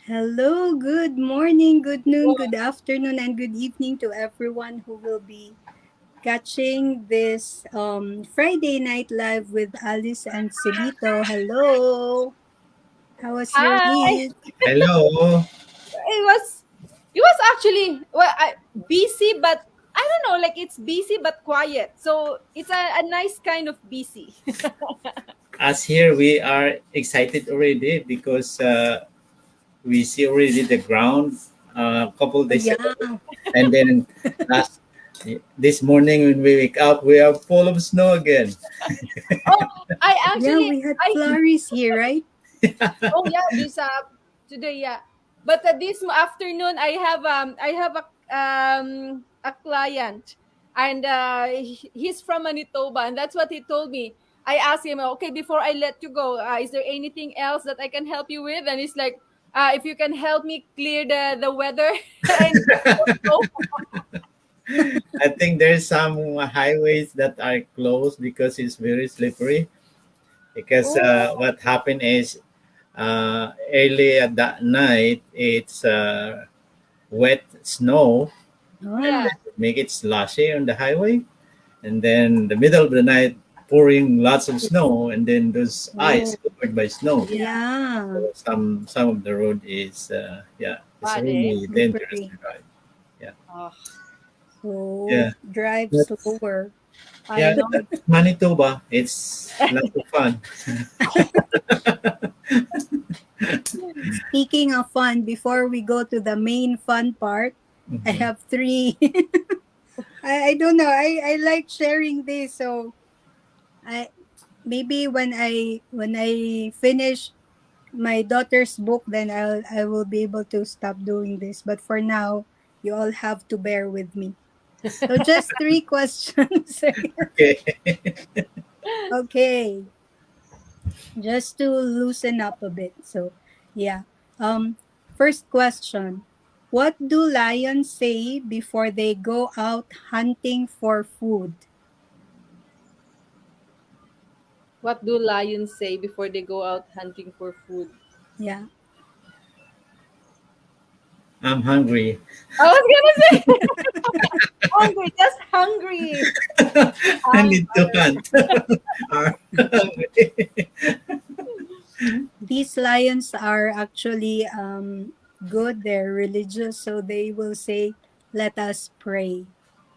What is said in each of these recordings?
Hello, good morning, good noon, good afternoon, and good evening to everyone who will be catching this Friday Night Live with Alice and Celito. Hello, how was your Hi. week? Hello. It was actually busy, but I don't know, like it's busy but quiet. So it's a nice kind of busy. As here, we are excited already because we see already the ground a couple Oh, days yeah, ago, and then last this morning when we wake up, we are full of snow again. Oh, I yeah, actually we had I flurries here, right? oh yeah, this today, yeah. But this afternoon I have a client, and he's from Manitoba, and that's what he told me. I asked him, okay, before I let you go, is there anything else that I can help you with? And he's like, if you can help me clear the weather and go. I think there's some highways that are closed because it's very slippery. Because Oh, what happened is early at that night, it's wet snow, yeah. Oh, make it slushy on the highway, and then the middle of the night pouring lots of snow, and then those ice oh, covered by snow. Yeah, yeah, So some of the road is it's bad, eh? really dangerous to slippery. drive. Yeah, Oh, So yeah, drive but slower. I yeah, know. but Manitoba, it's lots of fun. Speaking of fun, before we go to the main fun part, I Mhm. have three. I don't know. I like sharing this. So I maybe when I finish my daughter's book, then I will be able to stop doing this. But for now, you all have to bear with me. So just three questions. Okay. Okay, just to loosen up a bit. So yeah. First question. What do lions say before they go out hunting for food? What do lions say before they go out hunting for food? Yeah. I'm hungry. I was gonna say hungry, just hungry. I need to hunt. These lions are actually good. They're religious, so they will say, "Let us pray."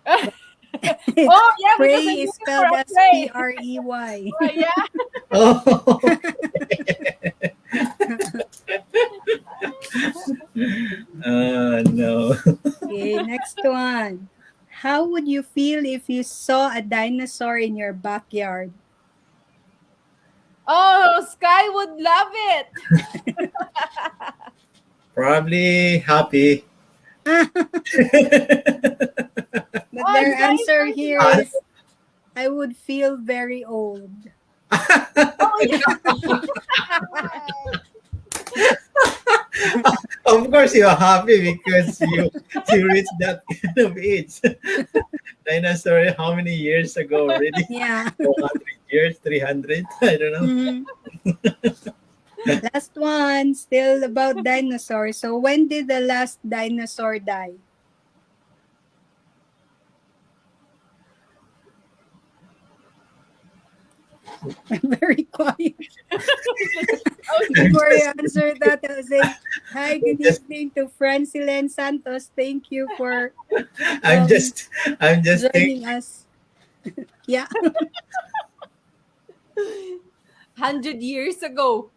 But Oh yeah, because they're pray is looking for spelled a as prey. PREY. Yeah. Oh, no. Okay, next one. How would you feel if you saw a dinosaur in your backyard? Oh, Sky would love it. Probably happy. But Oh, their Sky is answer going to here love Ah, is, it. I would feel very old. Oh yeah. of course, you're happy because you reached that kind of age. Dinosaur, how many years ago already? Yeah. 400 years, 300? I don't know. Mhm. Last one, still about dinosaurs. So when did the last dinosaur die? I'm very quiet. I'm Before you just, answer that, I'll say, hi, good just, evening to Francilen Santos. Thank you for I'm um just, I'm just thinking. joining us. Yeah. 100 years ago.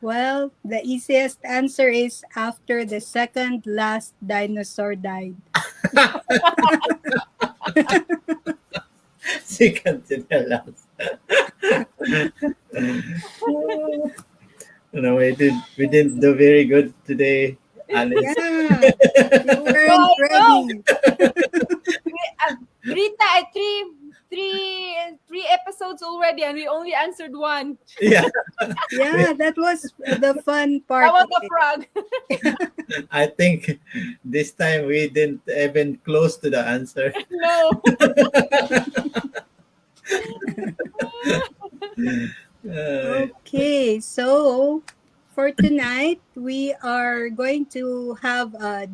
Well, the easiest answer is after the second last dinosaur died. Second to the last. No, we didn't do very good today, Alice. Yeah. You No, weren't I know. ready. Rita, three episodes already, and we only answered one. Yeah, Yeah, that was the fun How part about of the it. frog? I think this time we didn't even close to the answer. No. Uh, Okay, so for tonight, we are going to have a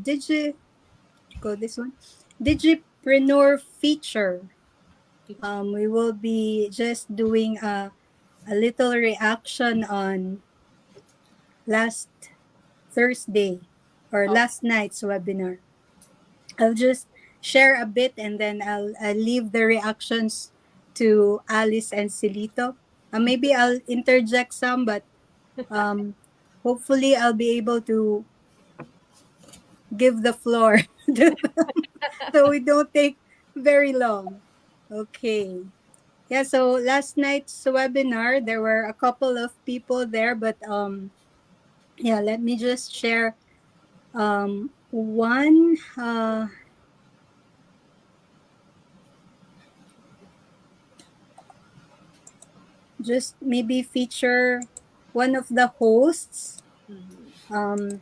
go this one, Digipreneur feature. We will be just doing a little reaction on last Thursday or Oh, last night's webinar. I'll just share a bit and then I'll leave the reactions to Alice and Silito. Maybe I'll interject some, but um, hopefully I'll be able to give the floor to them so we don't take very long. Okay. Yeah, so last night's webinar, there were a couple of people there, but yeah, let me just share one just maybe feature one of the hosts. mhm. Um,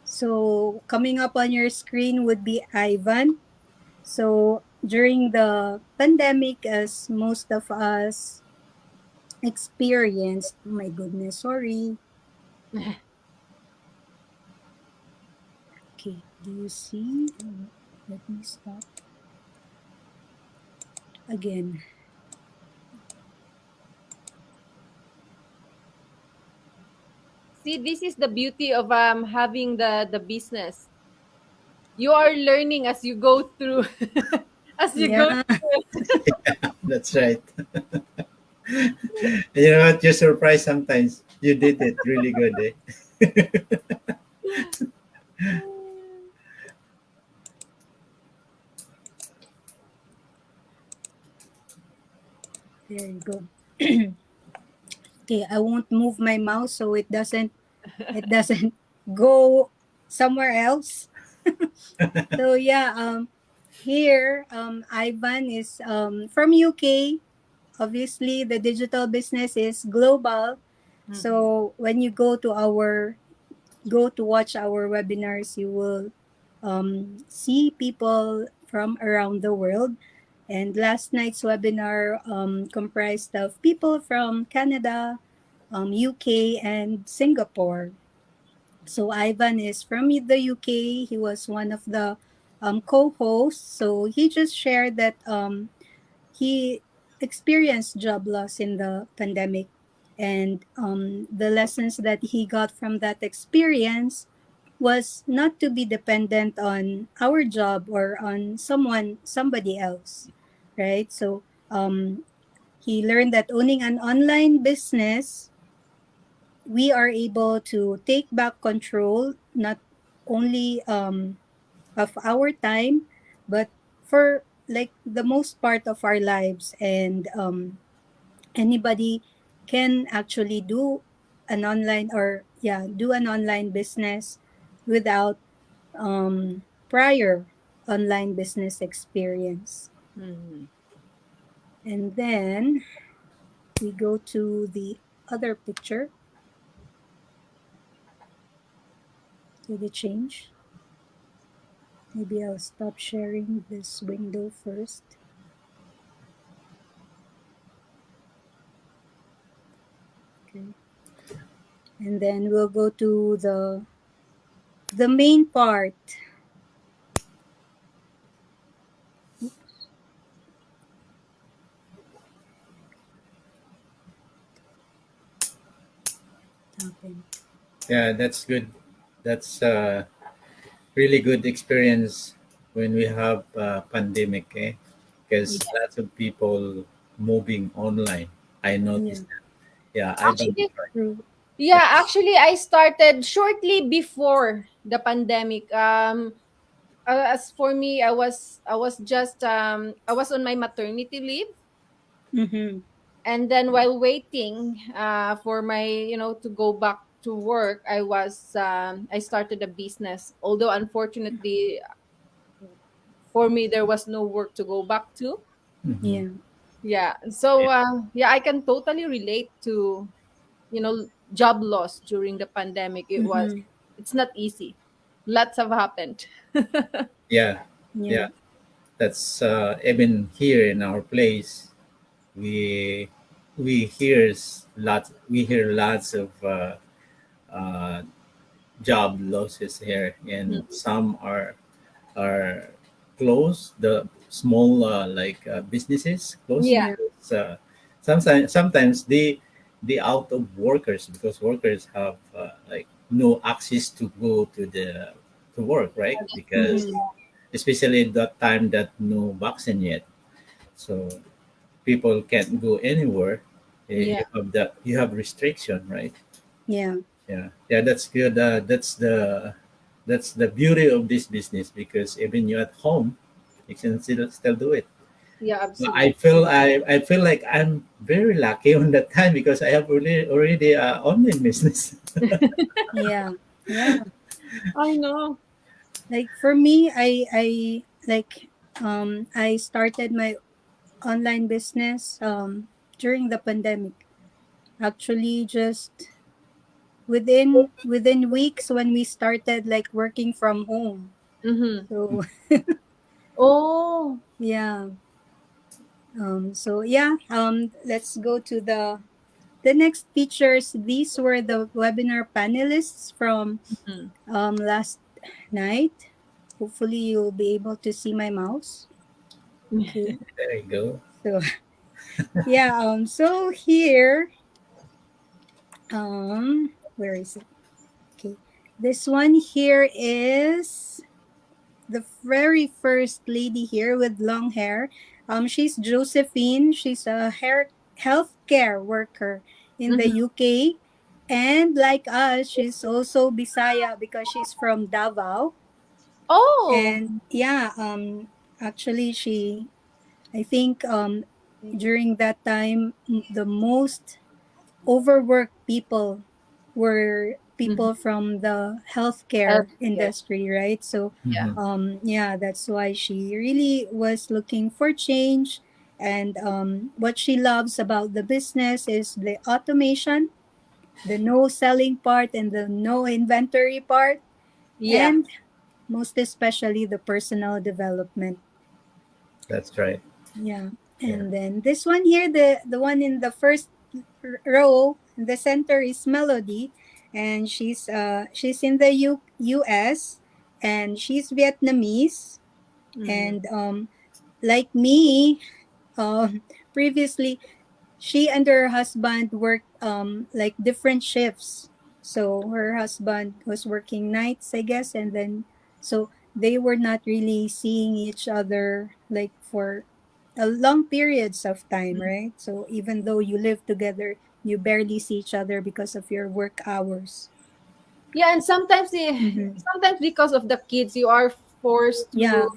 so coming up on your screen would be Ivan. So during the pandemic, as most of us experienced, oh my goodness, sorry. Okay, do you see? Let me stop again. See, this is the beauty of having the business. You are learning as you go through. As you go Yeah, through. That's right. You know what? You're surprised sometimes. You did it really good, eh? there you go. Okay, I won't move my mouse so it doesn't go somewhere else. So yeah, here Ivan is from UK. Obviously, the digital business is global. Mhm. So when you go to watch our webinars, you will see people from around the world. And last night's webinar comprised of people from Canada, UK, and Singapore. So Ivan is from the UK. He was one of the co-hosts. So he just shared that he experienced job loss in the pandemic, and the lessons that he got from that experience was not to be dependent on our job or on somebody else, right? So he learned that owning an online business, we are able to take back control not only of our time, but for like the most part of our lives. And anybody can actually do an online business without prior online business experience. Mhm. And then we go to the other picture. Did it change? Maybe I'll stop sharing this window first. Okay. And then we'll go to the main part. Oops, happened. Yeah, that's good. That's really good experience when we have pandemic, eh? Because Yeah. lots of people moving online. I Yeah, noticed that. Yeah, I don't. Actually, true. Yeah. yeah, actually I started shortly before the pandemic. As for me, I was on my maternity leave, Mm-hmm. and then while waiting for my to go back to work, I started a business. Although unfortunately for me there was no work to go back to. Hmm. Yeah. Yeah. So yeah, I can totally relate to job loss during the pandemic. Mm-hmm. It's not easy. Lots have happened. Yeah, Yeah. yeah. That's even here in our place. We we hear lots of uh, job losses here, and Mhm. some are closed. The small businesses closed Yeah. Yeah. because sometimes the out of workers, because workers have no access to go to work, right? That's true. Because Mm-hmm. especially at that time that no vaccine yet, so people can't go anywhere. Yeah. You have restriction, right? Yeah. Yeah, yeah, that's good. That's the beauty of this business, because even you at home, you can still do it. Yeah, But absolutely. I feel like I'm very lucky on that time, because I have already online business. Yeah. Yeah. I know. Like for me, I started my online business during the pandemic. Actually, just within weeks when we started like working from home. Mm-hmm. So Oh. yeah. So yeah, let's go to the next features. These were the webinar panelists from Mhm. last night. Hopefully you'll be able to see my mouse. Okay. There you go. So yeah, so here, where is it? Okay. This one here is the very first lady here with long hair. She's Josephine. She's a hair healthcare worker in the Mhm. UK. And like us, she's also Bisaya because she's from Davao. Oh. And yeah, actually I think during that time the most overworked people were Mhm. people from the healthcare Healthcare. industry, right? So Yeah. Hmm. yeah, that's why she really was looking for change. And what she loves about the business is the automation, the no selling part and the no inventory part, Yeah. and most especially the personal development. That's right. Yeah. Yeah. And then this one here, the one in the first row, in the center is Melody, and she's in the US, and she's Vietnamese. Mhm. And like me, previously she and her husband worked like different shifts. So her husband was working nights, I guess, and then so they were not really seeing each other like for a long periods of time, right? So even though you live together, you barely see each other because of your work hours. Yeah, and Mm-hmm. sometimes because of the kids, you are forced Yeah.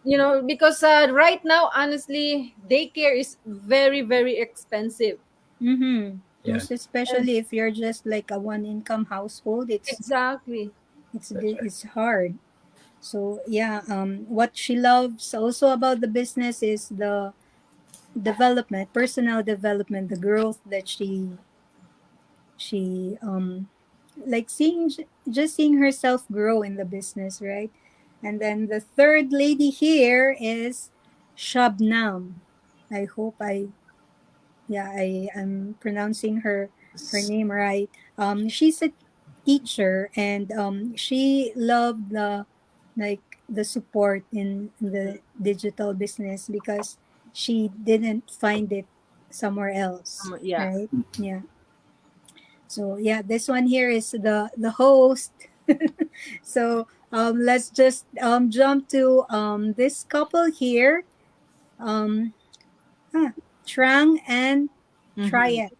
to, because right now, honestly, daycare is very, very expensive. Mm-hmm. Yeah. Most And especially if you're just like a one income household, exactly. That's right. it's hard. So yeah, what she loves also about the business is the development, personal development, the growth that she like just seeing herself grow in the business, right? And then the third lady here is Shabnam. I hope I am pronouncing her name right. She's a teacher, and she loved the support in the digital business because she didn't find it somewhere else, Yeah. right? Yeah. So yeah, this one here is the host. So let's just jump to this couple here. Um, Trang and Mm-hmm. Triet.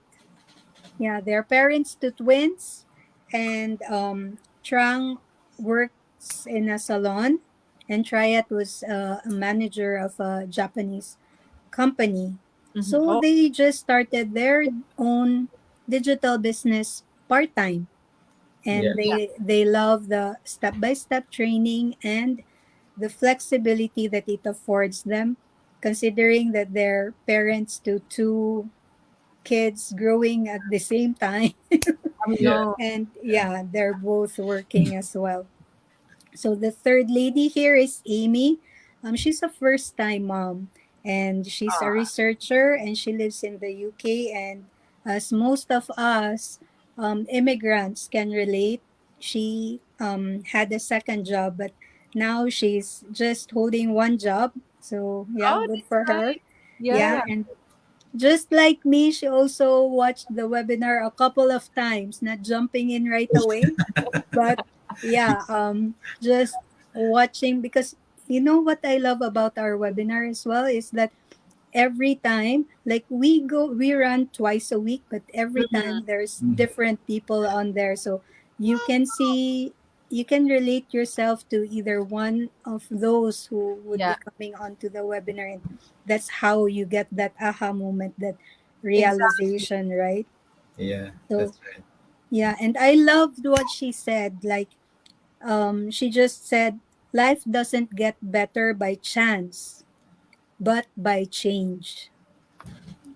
Yeah, they're parents to twins, and Trang works in a salon, and Triet was a manager of a Japanese company. Mm-hmm. So Oh. they just started their own digital business part time, and Yes. Yeah. they love the step by step training and the flexibility that it affords them, considering that they're parents to two kids growing at the same time. Yeah. No. And Yeah. yeah, they're both working as well. So the third lady here is Amy. She's a first time mom, and she's a researcher, and she lives in the UK. And as most of us immigrants can relate, she had a second job, but now she's just holding one job. So yeah, Oh, good that's for her. nice. Yeah. Yeah, and just like me, she also watched the webinar a couple of times, not jumping in right away, but yeah, just watching, because you know what I love about our webinar as well is that every time, like, we run twice a week, but every Mhm. time there's Mhm. different people on there, so you can see, you can relate yourself to either one of those who would be Yeah. coming onto the webinar, and that's how you get that aha moment, that Exactly. realization, right? Yeah, So that's right. yeah, and I loved what she said, like, she just said, life doesn't get better by chance, but by change.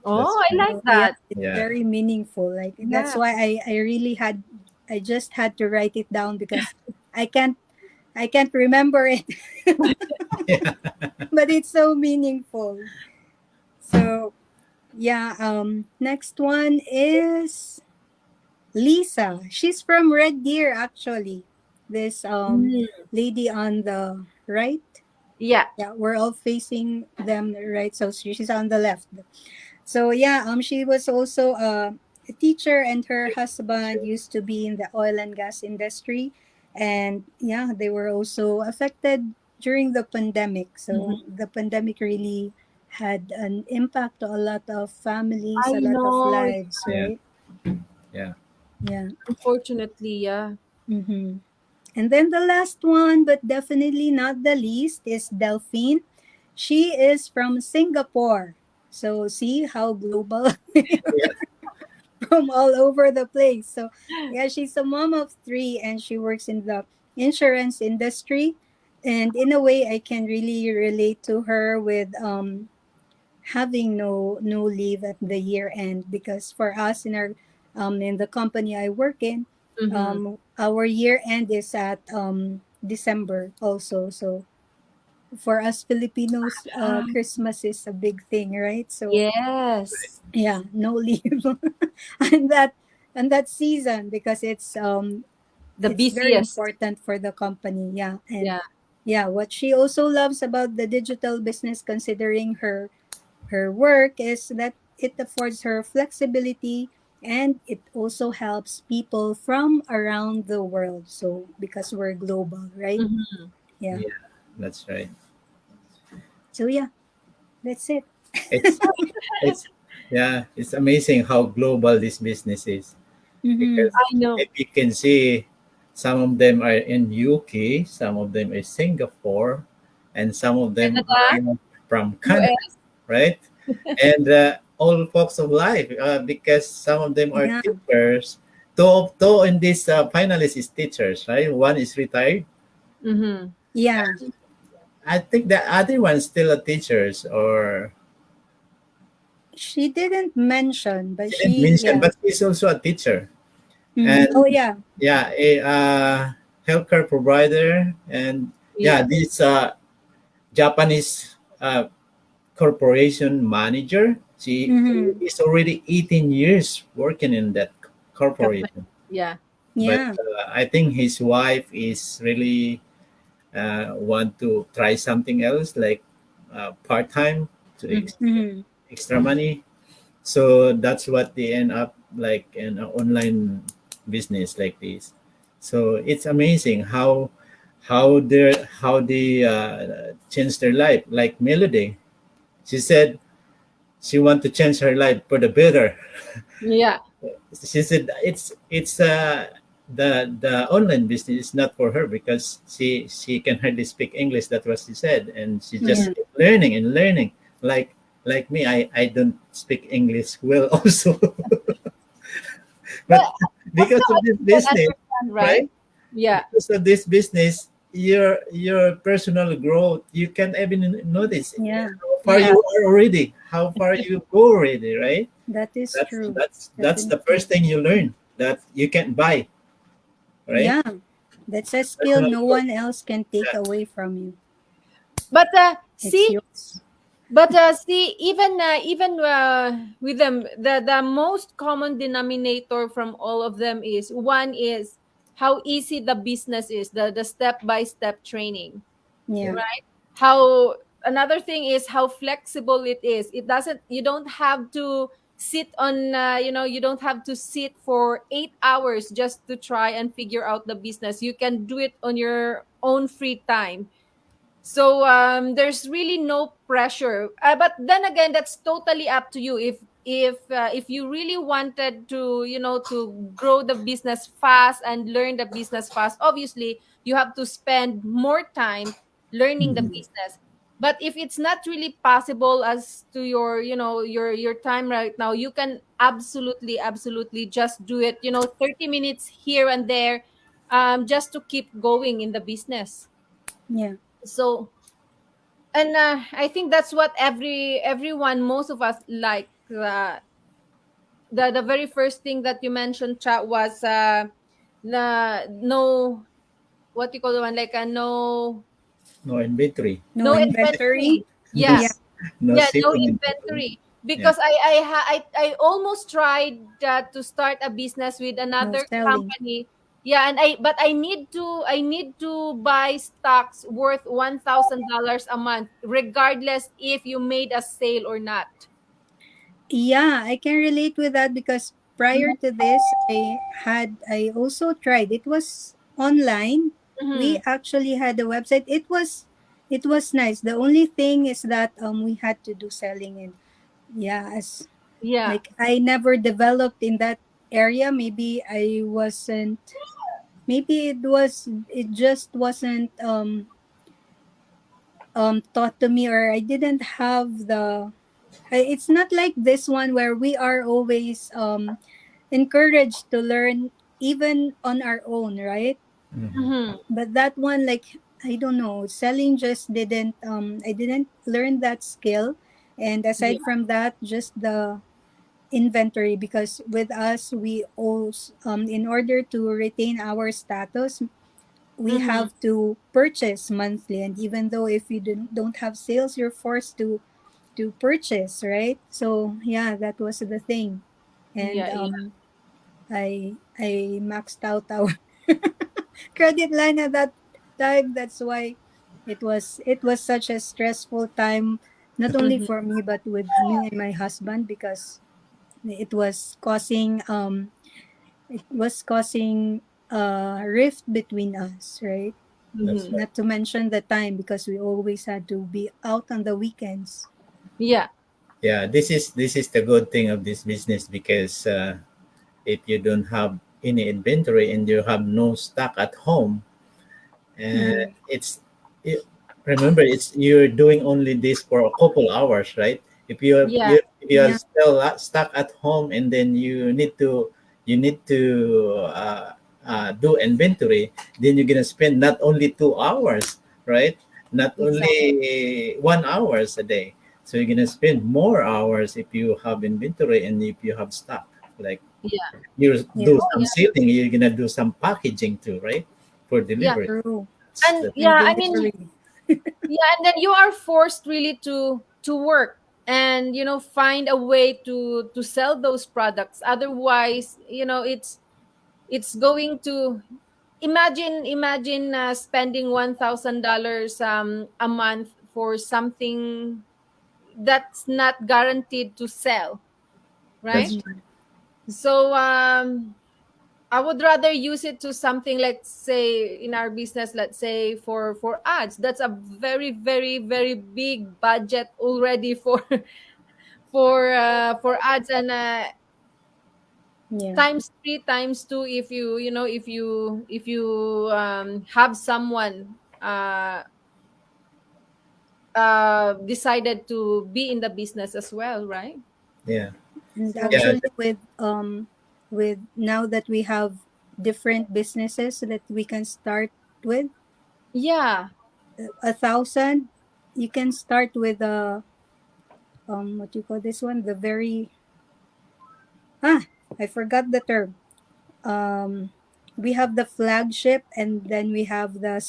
Oh, That's I right. like So yeah, that. it's Yeah. very meaningful. Like, that's Yeah. why I really had, I just had to write it down, because I can't I can't remember it. Yeah. But it's so meaningful. So yeah, next one is Lisa. She's from Red Deer, actually. This Mm. lady on the right. Yeah. Yeah, we're all facing them, right? So she's on the left. So yeah, she was also a teacher, and her husband used to be in the oil and gas industry, and yeah, they were also affected during the pandemic. So Mhm. the pandemic really had an impact to a lot of families, I a lot of know. lives, Yeah. right? Yeah. Yeah. Unfortunately, yeah. Mm-hmm. And then the last one, but definitely not the least, is Delphine. She is from Singapore. So see how global, Yeah. from all over the place. So yeah, she's a mom of three, and she works in the insurance industry. And in a way, I can really relate to her with having no leave at the year end, because for us in the company I work in, Mm-hmm. our year end is at December also. So for us Filipinos, Christmas is a big thing, right? So Yes. yeah, no leave and that season, because The it's very busiest. important for the company. Yeah, and Yeah. yeah, what she also loves about the digital business, considering her work, is that it affords her flexibility, and it also helps people from around the world, so because we're global, right? Mm-hmm. Yeah. Yeah. That's right. So yeah, that's it. It's it's yeah, it's amazing how global this business is, Mm-hmm. because I know. if you can see, some of them are in UK, some of them are Singapore, and some of them Canada, are from Canada, US. right? And all walks of life, because some of them are Yeah. teachers. Two in this finalist is teachers, right? One is retired. Mm-hmm. Yeah, I think the other one's still a teachers, or she didn't mention, but she didn't she, mention, yeah. but she's also a teacher. Mm-hmm. And Oh yeah. yeah, a healthcare provider, and yeah, Yeah. this Japanese corporation manager. She Mm-hmm. is already 18 years working in that Company. corporation. Yeah. But Yeah. I think his wife is really want to try something else, like part time, to Mm-hmm. get Mm-hmm. extra money. So that's what they end up like in an online business like this. So it's amazing how they change their life. Like Melody, she said she want to change her life for the better. Yeah. She said the online business is not for her, because she can hardly speak English. That's what she said, and she Yeah. just keep learning and learning. Like me, I don't speak English well also, But but also, because I of this can business, understand, right? right? Yeah. Because of this business, your personal growth, you can even notice Yeah. how far Yeah. you are already, how far you go already, right? That is That's true. that's that's the Definitely. first thing you learn, that you can buy, right? Yeah. That's a skill Personal no growth. one else can take Yeah. away from you. But It's see, yours. But see, even with them, the most common denominator from all of them is, one is how easy the business is, the step by step training, Yeah. Yeah. right? How, another thing is how flexible it is. It doesn't, you don't have to sit on, you don't have to sit for 8 hours just to try and figure out the business. You can do it on your own free time. So there's really no pressure, but then again, that's totally up to you. If you really wanted to, to grow the business fast and learn the business fast, obviously you have to spend more time learning the Mhm. business. But if it's not really possible as to your, your time right now, you can absolutely just do it, 30 minutes here and there, just to keep going in the business. Yeah. So, and I think that's what everyone, most of us like. The very first thing that you mentioned, chat, was the no, what you call the one, like a no, No inventory. No no inventory. inventory. No, Yeah. Yeah. no Yeah, no selling inventory. inventory, Yeah. because I almost tried to start a business with No another selling. company. Yeah, and I need to buy stocks worth $1,000 a month, regardless if you made a sale or not. Yeah, I can relate with that because prior to this, I also tried. It was online. Mm-hmm. We actually had a website. It was nice. The only thing is that we had to do selling, and yeah, as Yeah. like I never developed in that area. Maybe I wasn't, maybe it just wasn't taught to me, or I didn't have the it's not like this one where we are always encouraged to learn even on our own, right? Mhm. Mm-hmm. But that one, like, I don't know, selling just didn't I didn't learn that skill. And aside Yeah. from that, just the inventory, because with us we also in order to retain our status, we Mm-hmm. have to purchase monthly, and even though if you don't have sales, you're forced to purchase, right? So yeah, that was the thing. And Yeah. Yeah. I maxed out our credit line at that time. That's why it was such a stressful time, not only Mm-hmm. for me but with me and my husband, because it was causing a rift between us, right? That's Mm-hmm. right. Not to mention the time, because we always had to be out on the weekends. Yeah. Yeah, this is the good thing of this business because if you don't have any inventory and you have no stock at home, and Mm, it, remember it's you're doing only this for a couple hours, right? If you have Yeah. you, if you are yeah, still stuck at home and then you need to do inventory, then you're gonna spend not only 2 hours, right? Not exactly. only 1 hours a day. So you're gonna spend more hours if you have inventory and if you have stock. Like Yeah. you Yeah, do some Yeah. sealing, you're gonna do some packaging too, right? For Yeah. delivery. true. And And yeah, I mean, delivery. yeah, and then you are forced really to work and, find a way to sell those products. Otherwise, it's going to, imagine spending $1,000 a month for something that's not guaranteed to sell, right? That's Mhm. So I would rather use it to something like, say, in our business, let's say for ads. That's a very very big budget already for for ads, and Yeah. times three, times two, if you have someone decided to be in the business as well, right? yeah, And So yeah, actually with now that we have different businesses that we can start with, yeah. 1,000, you can start with what you call this one, the very ah I forgot the term. Um we have the flagship, and then we have the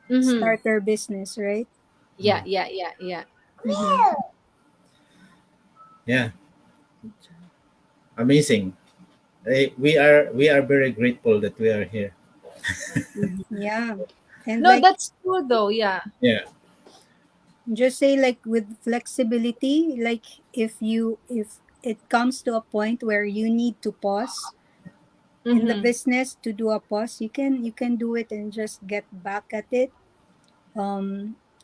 Mm-hmm. starter business, right? Yeah, yeah, yeah, yeah. Mm-hmm. Yeah, amazing. We are very grateful that we are here. Mhm. Yeah. And No, like, that's true though. Yeah. Yeah. just say like with flexibility, like if it comes to a point where you need to pause in the Mm-hmm. business to do a pause, you can do it and just get back at it.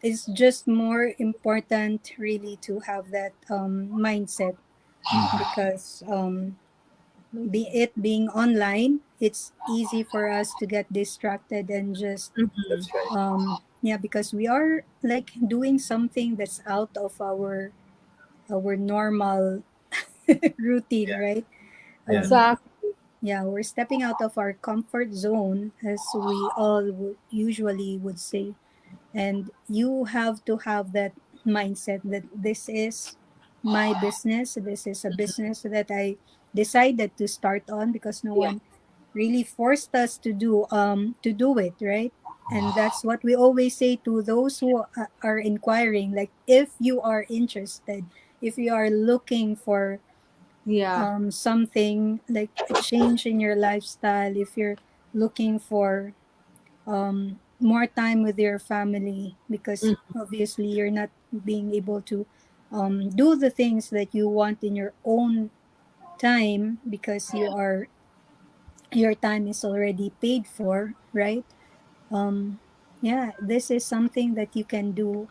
It's just more important really to have that mindset, Mhm. because be it being online, it's easy for us to get distracted and just Mm-hmm. That's right. yeah, because we are like doing something that's out of our normal routine, Yeah. right? Yeah. Exactly. Yeah, we're stepping out of our comfort zone, as we all usually would say. And you have to have that mindset that this is my business. This is a business that I decided to start on, because no Yeah. one really forced us to do it, right? And that's what we always say to those who are inquiring, like, if you are interested, if you are looking for Yeah. something like a change in your lifestyle, if you're looking for more time with your family, because Mm. obviously you're not being able to do the things that you want in your own time, because your time is already paid for, right? Yeah, this is something that you can do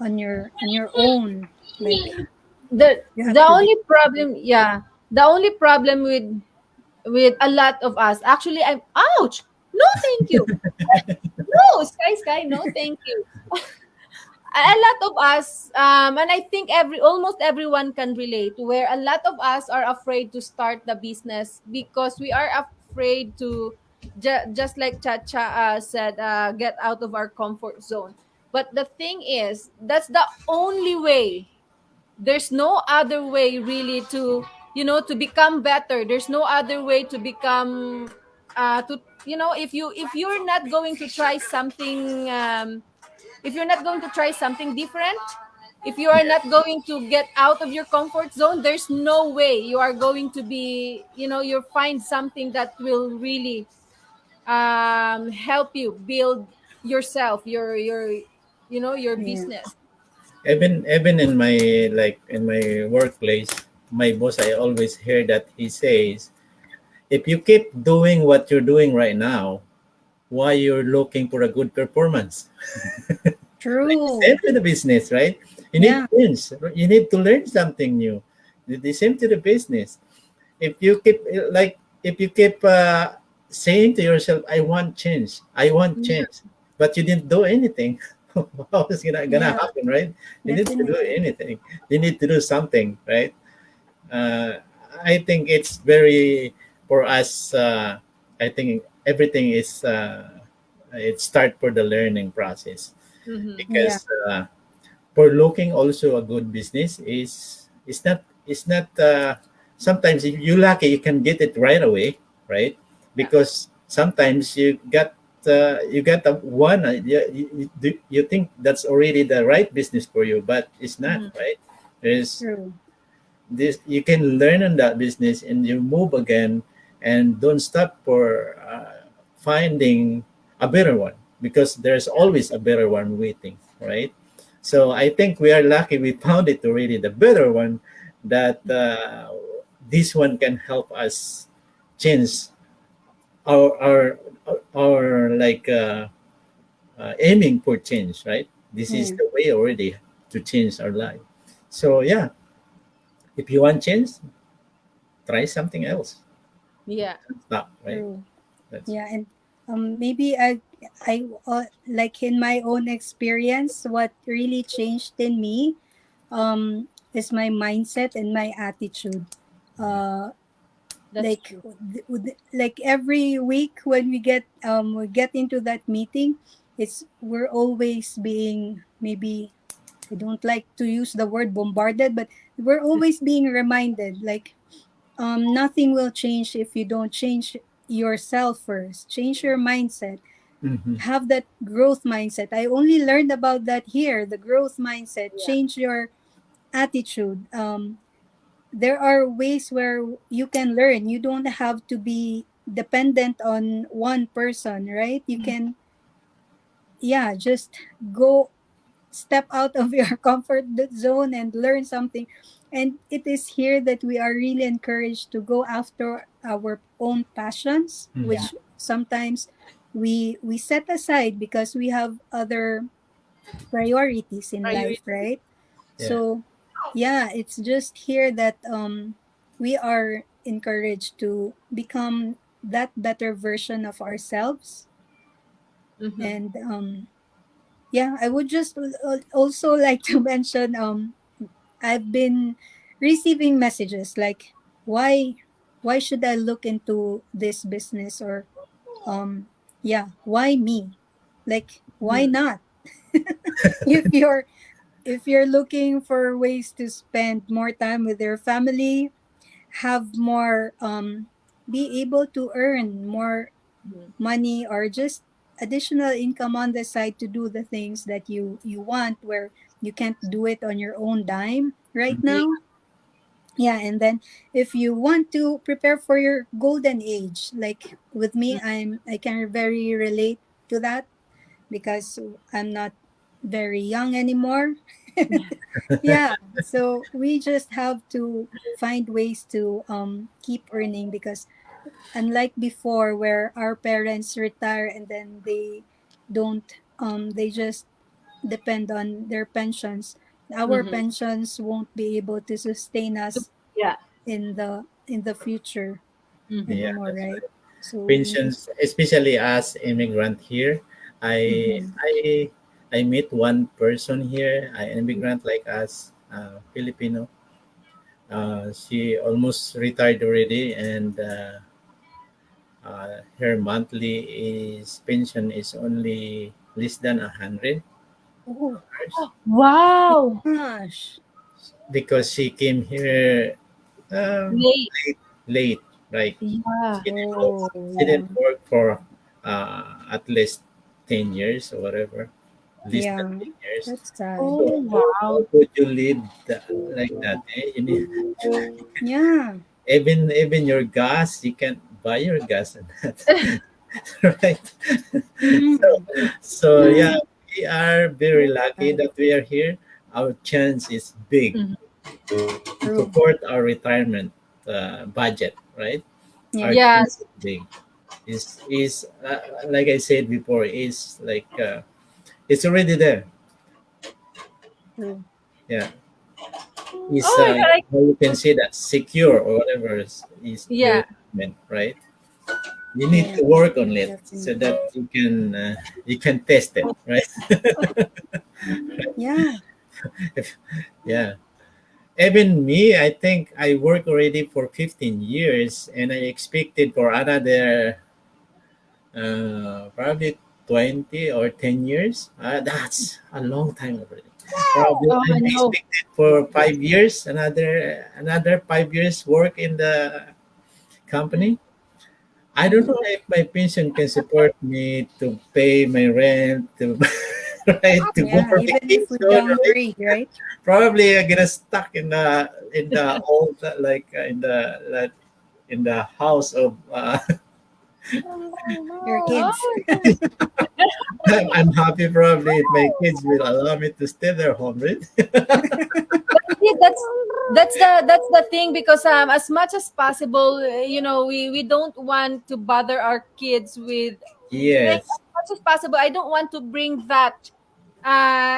on your own. Like, The you the have to only decide. problem, yeah, the only problem with a lot of us, actually, I'm ouch. No, thank you. No, Sky, no, thank you. A lot of us, and I think almost everyone can relate, where a lot of us are afraid to start the business because we are afraid to just like Chacha said, get out of our comfort zone. But the thing is, that's the only way. There's no other way really to, to become better. There's no other way to become, to, if you're not going to try something, if you're not going to try something different, if you are Yeah. not going to get out of your comfort zone, there's no way you are going to be, you'll find something that will really help you build yourself, your Yeah. business. Even in my, like in my workplace, my boss, I always hear that he says, if you keep doing what you're doing right now, why you're looking for a good performance? Like the same True. to the business, right? You need Yeah. change. You need to learn something new. The same to the business. If you keep if you keep saying to yourself, "I want change. I want Yeah. change," but you didn't do anything, how is gonna Yeah, happen, right? You need to do definitely. anything. You need to do something, right? Uh, I think it's very for us. I think everything is it start for the learning process, Mm-hmm. Yeah. because for looking also a good business is not, sometimes if you lucky you can get it right away, right? Yeah. Because sometimes you got a one, you think that's already the right business for you, but it's not, Mm-hmm. right? There's True. this, you can learn on that business and you move again, and don't stop for finding a better one, because there's always a better one waiting, right? So I think we are lucky we found it already, the better one, that this one can help us change our our our like aiming for change, right? This is Yeah. the way already to change our life. So yeah, if you want change, try something else. Yeah. Stop, right? True. That's Yeah, and maybe I like in my own experience, what really changed in me is my mindset and my attitude. Uh, That's like true. like every week when we get into that meeting, it's we're always being, maybe I don't like to use the word bombarded, but we're always being reminded, like, nothing will change if you don't change yourself first. Change your mindset. Mm-hmm. have that growth mindset. I only learned about that here. The growth mindset, Yeah. change your attitude. There are ways where you can learn. You don't have to be dependent on one person, right? You Mhm. can, yeah, just go, step out of your comfort zone and learn something. And it is here that we are really encouraged to go after our own passions, Mm-hmm. Yeah. which sometimes we set aside because we have other priorities in life, Priority. right? Yeah. So yeah, it's just here that we are encouraged to become that better version of ourselves. Mm-hmm. And yeah, I would just also like to mention, I've been receiving messages like, why why should I look into this business, or yeah, why me? Like, why Mm-hmm. not? if you're if you're looking for ways to spend more time with your family, have more be able to earn more money, or just additional income on the side to do the things that you want, where you can't do it on your own dime right Mm-hmm. Yeah. now. Yeah, and then if you want to prepare for your golden age, like with me, I can very relate to that because I'm not very young anymore. Yeah, so we just have to find ways to keep earning, because unlike before, where our parents retire and then don't they just depend on their pensions, our Mm-hmm. pensions won't be able to sustain us Yeah. in the future Mm-hmm. Yeah, anymore, that's right? right. So we need. Pensions, especially as immigrant here, I Mhm. I I meet one person here, an immigrant like us, Filipino. She almost retired already, and her monthly is pension is only less than 100 Oh Wow. gosh. because she came here um, Late. late, right? Yeah. She didn't work, Oh she yeah. didn't work for at least 10 years or whatever, at least than Yeah, 10 years. that's sad. So Oh, how wow. could you live like that? Eh? You need, Yeah. even your gas, you can't buy your gas and that, right? so, Mm, so yeah, we are very lucky sad. that we are here. Our chance is big Mhm. to True. support our retirement budget, right? Our Yeah, chance Yes. is big. Is like I said before, is like it's already there. true. Yeah, is Oh, yeah, like, how you can say that secure or whatever is yeah. the requirement, right? You need Yeah, to work on it so definitely. that you can test it, right? Yeah. Yeah. Even me, I think I work already for 15 years, and I expected for another probably 20 or 10 years. That's a long time already. Probably Oh, I I'm know. expected for 5 years, another 5 years work in the company. I don't know if my pension can support me to pay my rent, to right, to go Yeah, for even if we vacation, right? downgrade, right? Probably I get stuck in the old like in the house of Your kids. Oh, I'm happy probably if my kids will allow me to stay their home, right? yeah, that's the thing, because as much as possible, we don't want to bother our kids with, like, Yes, as much as possible. I don't want to bring that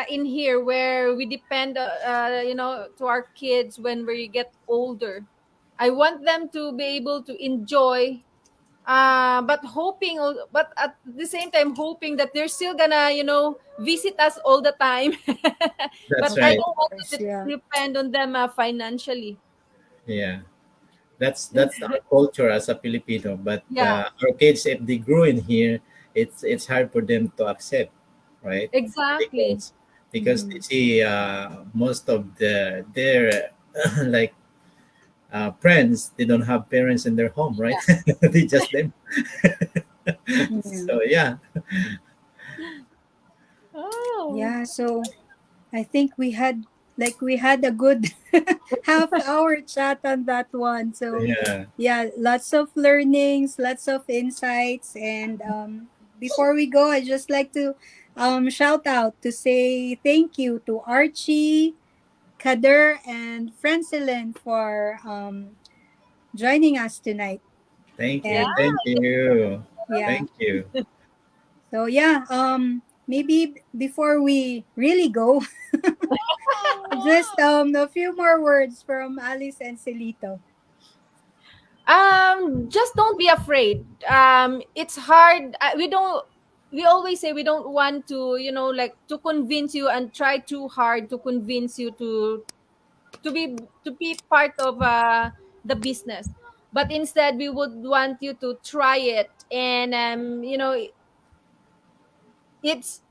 in here, where we depend to our kids when we get older. I want them to be able to enjoy, but at the same time hoping that they're still gonna visit us all the time. But that's Of I right. don't want course, to yeah. depend on them financially. Yeah, that's our culture as a Filipino. But Yeah, our kids, if they grow in here, it's hard for them to accept, right? exactly. Because they Hmm. see most of their like friends, they don't have parents in their home, right? Yeah. They just them. Yeah. So yeah, Oh. Yeah. So I think we had a good half hour chat on that one. So yeah. yeah, lots of learnings, lots of insights, and before we go, I just like to shout out to say thank you to Archie, Kader, and Francilin for joining us tonight. Thank Yeah. you, And thank you, yeah, thank you. so yeah, maybe before we really go, just a few more words from Alice and Celito. Just don't be afraid. It's hard. We always say we don't want to, like, to convince you and try too hard to convince you to be part of the business. But instead, we would want you to try it. And it's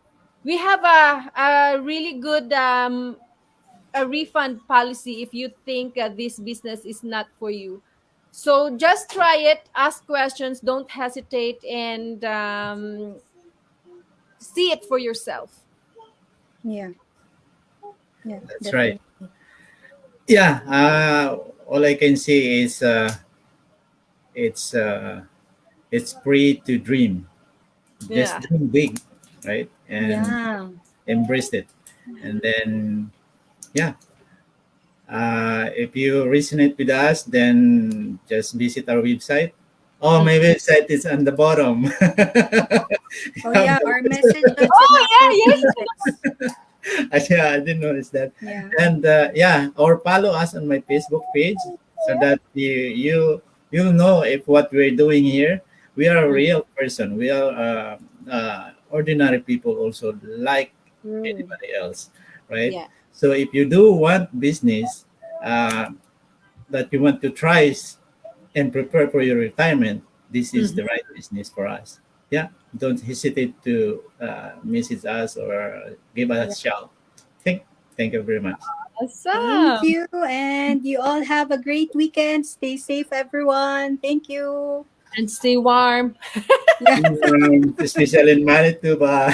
we have a really good a refund policy if you think this business is not for you. So just try it, ask questions, don't hesitate, and see it for yourself. Yeah, yeah, That's right. definitely. Yeah. All I can say is it's it's free to dream. Just Yeah. dream big, right? And Yeah. embrace it. And then yeah, if you resonate with us, then just visit our website. Oh, Mm. my website is on the bottom. Oh Yeah, yeah, our messages and Oh our yeah, yes. pages. yeah, I didn't notice that. Yeah. And yeah, or follow us on my Facebook page so that you'll know if what we're doing here. We are a Mm. real person. We are ordinary people, also like True. anybody else, right? Yeah. So if you do want business uh, that you want to try and prepare for your retirement, this is Mhm. the right business for us. Yeah, don't hesitate to message us or give Yeah. us a shout. Thank, thank you very much. Thank Awesome. you. And you all have a great weekend. Stay safe, everyone. Thank you. And stay warm. Yeah. Especially in Manitoba.